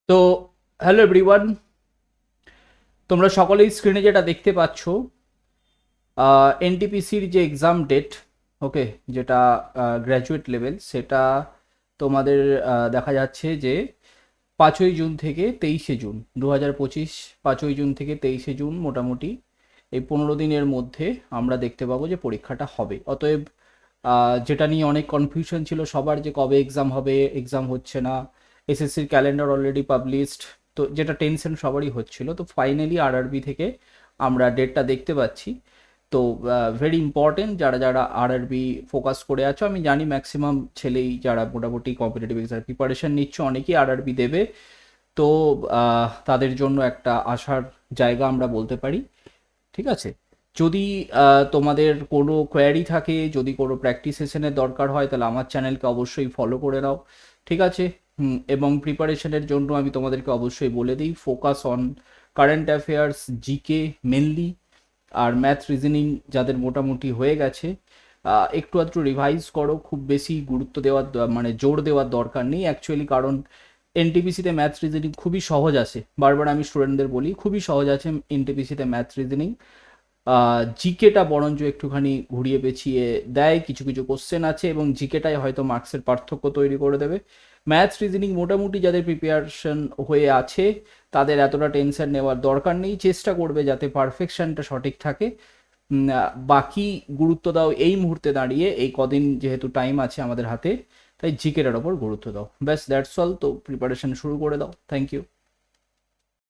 তো hello everyone, তোমরা সকলেই স্ক্রিনে যেটা দেখতে পাচ্ছ এনটিপিসির যে এক্সাম ডেট, ওকে, যেটা গ্র্যাজুয়েট লেভেল, সেটা তোমাদের দেখা যাচ্ছে যে 5ই জুন থেকে 23শে জুন 2025। 5ই জুন থেকে 23শে জুন মোটামুটি এই 15 দিনের মধ্যে আমরা দেখতে পাবো যে পরীক্ষাটা হবে। অতএব যেটা নিয়ে অনেক কনফিউশন ছিল সবার, যে কবে এক্সাম হবে, এক্সাম হচ্ছে না, এসএসসির ক্যালেন্ডার অলরেডি পাবলিশড, তো যেটা টেনশন সবারই হচ্ছিল, তো ফাইনালি আরআরবি থেকে আমরা ডেটটা দেখতে পাচ্ছি। তো ভেরি ইম্পর্টেন্ট, যারা যারা আরআরবি ফোকাস করে আছো, আমি জানি ম্যাক্সিমাম ছেলেই যারা মোটামুটি কম্পিটিটিভ এক্সাম প্রিপারেশন নিচ্ছ অনেকেই আরআরবি দেবে। তো তাদের জন্য একটা আশার জায়গা আমরা বলতে পারি। ঠিক আছে, যদি তোমাদের কোনো কোয়ারি থাকে, যদি কোনো প্র্যাকটিস সেশনের দরকার হয়, তাহলে আমার চ্যানেলকে অবশ্যই ফলো করে নাও। ঠিক আছে। এবং প্রিপারেশনের জন্য আমি তোমাদেরকে অবশ্যই বলে দিই, focus on current affairs, GK mainly, আর ম্যাথ রিজনিং যাদের মোটামুটি হয়ে গেছে একটু আধটু রিভাইজ করো। খুব বেশি গুরুত্ব দেওয়ার মানে জোর দেওয়ার দরকার নেই অ্যাকচুয়ালি, কারণ এনটিপিসিতে ম্যাথ রিজনিং খুবই সহজ আছে, বারবার আমি স্টুডেন্টদের বলি খুবই সহজ আছে এনটিপিসিতে ম্যাথ রিজনিং। জিকেটা বরঞ্চ একটুখানি ঘুরিয়ে পেঁচিয়ে দেয়, কিছু কিছু কোশ্চেন আছে, এবং জিকেটাই হয়তো মার্কসের পার্থক্য তৈরি করে দেবে। ম্যাথ রিজনিং মোটামুটি যাদের প্রিপারেশন হয়ে আছে তাদের এতটা টেনশন নেওয়ার দরকার নেই, চেষ্টা করবে যাতে পারফেকশনটা সঠিক থাকে। বাকি গুরুত্ব দাও এই মুহূর্তে দাঁড়িয়ে, এই কদিন যেহেতু টাইম আছে আমাদের হাতে, তাই জিকেটার ওপর গুরুত্ব দাও। ব্যাস, দ্যাটস অল। তো প্রিপারেশন শুরু করে দাও। Thank you.